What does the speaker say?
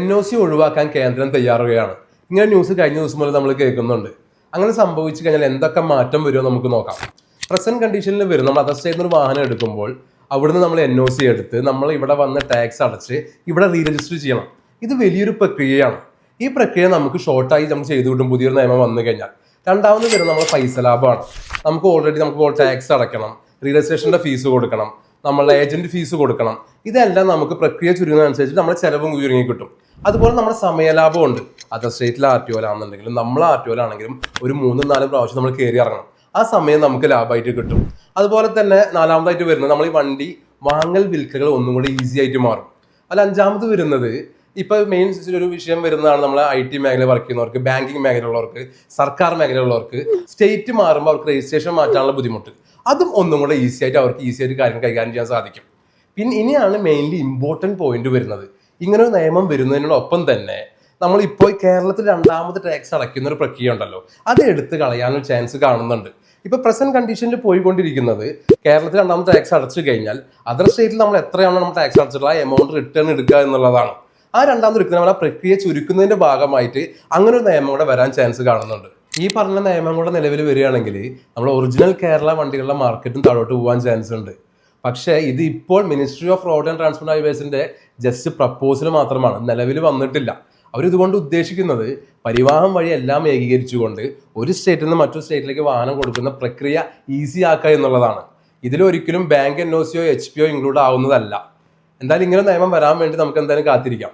NOC ഒഴിവാക്കാൻ കേന്ദ്രം തയ്യാറുകയാണ്. ഇങ്ങനെ ന്യൂസ് കഴിഞ്ഞ ദിവസം മുതൽ നമ്മൾ കേൾക്കുന്നുണ്ട്. അങ്ങനെ സംഭവിച്ചു കഴിഞ്ഞാൽ എന്തൊക്കെ മാറ്റം വരുമോ നമുക്ക് നോക്കാം. പ്രസന്റ് കണ്ടീഷനിൽ വരും നമ്മൾ അതർ സ്റ്റേറ്റിൽ നിന്ന് ഒരു വാഹനം എടുക്കുമ്പോൾ അവിടുന്ന് നമ്മൾ NOC എടുത്ത് നമ്മൾ ഇവിടെ വന്ന് ടാക്സ് അടച്ച് ഇവിടെ റീരജിസ്റ്റർ ചെയ്യണം. ഇത് വലിയൊരു പ്രക്രിയയാണ്. ഈ പ്രക്രിയ നമുക്ക് ഷോർട്ടായി നമ്മൾ ചെയ്തു കിട്ടും പുതിയൊരു നിയമം വന്നു കഴിഞ്ഞാൽ. രണ്ടാമത് വരും നമ്മൾ പൈസ ലാഭമാണ്. നമുക്ക് ഓൾറെഡി നമുക്ക് ടാക്സ് അടയ്ക്കണം, രജിസ്ട്രേഷൻ്റെ ഫീസ് കൊടുക്കണം, നമ്മളുടെ ഏജന്റ് ഫീസ് കൊടുക്കണം. ഇതെല്ലാം നമുക്ക് പ്രക്രിയ ചുരുങ്ങുന്നതനുസരിച്ച് നമ്മുടെ ചിലവും ചുരുങ്ങി കിട്ടും. അതുപോലെ നമ്മുടെ സമയലാഭമുണ്ട്. അതർ സ്റ്റേറ്റിലെ RTO ആണെന്നുണ്ടെങ്കിലും നമ്മളെ RTO ആണെങ്കിലും ഒരു 3-4 പ്രാവശ്യം നമ്മൾ കയറി ഇറങ്ങണം. ആ സമയം നമുക്ക് ലാഭമായിട്ട് കിട്ടും. അതുപോലെ തന്നെ നാലാമതായിട്ട് വരുന്നത് നമ്മൾ ഈ വണ്ടി വാങ്ങൽ വിൽക്കകൾ ഒന്നും കൂടി ഈസി ആയിട്ട് മാറും. അല്ല അഞ്ചാമത് വരുന്നത് ഇപ്പൊ മെയിൻ ഒരു വിഷയം വരുന്നതാണ് നമ്മളെ IT മേഖല വർക്ക് ചെയ്യുന്നവർക്ക്, ബാങ്കിങ് മേഖലയുള്ളവർക്ക്, സർക്കാർ മേഖലയുള്ളവർക്ക് സ്റ്റേറ്റ് മാറുമ്പോൾ അവർക്ക് രജിസ്ട്രേഷൻ മാറ്റാനുള്ള ബുദ്ധിമുട്ട്. അതും ഒന്നും കൂടെ ഈസി ആയിട്ട് കാര്യങ്ങൾ കൈകാര്യം ചെയ്യാൻ സാധിക്കും. പിന്നെ ഇനിയാണ് മെയിൻലി ഇമ്പോർട്ടൻറ്റ് പോയിന്റ് വരുന്നത്. ഇങ്ങനൊരു നിയമം വരുന്നതിനോടൊപ്പം തന്നെ നമ്മളിപ്പോൾ കേരളത്തിൽ രണ്ടാമത് ടാക്സ് അടയ്ക്കുന്ന ഒരു പ്രക്രിയ ഉണ്ടല്ലോ, അത് എടുത്ത് കളയാനൊരു ചാൻസ് കാണുന്നുണ്ട്. ഇപ്പൊ പ്രസന്റ് കണ്ടീഷനിൽ പോയിക്കൊണ്ടിരിക്കുന്നത് കേരളത്തിൽ രണ്ടാമത് ടാക്സ് അടച്ചു കഴിഞ്ഞാൽ അതർ സ്റ്റേറ്റിൽ നമ്മൾ എത്രയാണോ നമ്മൾ ടാക്സ് അടച്ചിട്ടുള്ള ആ എമൗണ്ട് റിട്ടേൺ എടുക്കുക എന്നുള്ളതാണ്. ആ രണ്ടാമത് എടുക്കുന്ന നമ്മൾ ആ പ്രക്രിയ ചുരുക്കുന്നതിന്റെ ഭാഗമായിട്ട് അങ്ങനെ ഒരു നിയമം കൂടെ വരാൻ ചാൻസ് കാണുന്നുണ്ട്. ഈ പറഞ്ഞ നിയമം കൂടെ നിലവിൽ വരികയാണെങ്കിൽ നമ്മൾ ഒറിജിനൽ കേരള വണ്ടികളുടെ മാർക്കറ്റും താഴോട്ട് പോകാൻ ചാൻസ് ഉണ്ട്. പക്ഷേ ഇത് ഇപ്പോൾ ministry of road and transport ഹൈവേസിന്റെ ജസ്റ്റ് പ്രപ്പോസൽ മാത്രമാണ്, നിലവിൽ വന്നിട്ടില്ല. അവരിതുകൊണ്ട് ഉദ്ദേശിക്കുന്നത് പരിവാഹം വഴി എല്ലാം ഏകീകരിച്ചുകൊണ്ട് ഒരു സ്റ്റേറ്റിൽ നിന്ന് മറ്റൊരു സ്റ്റേറ്റിലേക്ക് വാഹനം കൊടുക്കുന്ന പ്രക്രിയ ഈസി ആക്കുക എന്നുള്ളതാണ്. ഇതിലൊരിക്കലും ബാങ്ക് NOCയോ HPO ഇൻക്ലൂഡ് ആവുന്നതല്ല. എന്തായാലും ഇങ്ങനെ നിയമം വരാൻ വേണ്ടി നമുക്ക് എന്തായാലും കാത്തിരിക്കാം.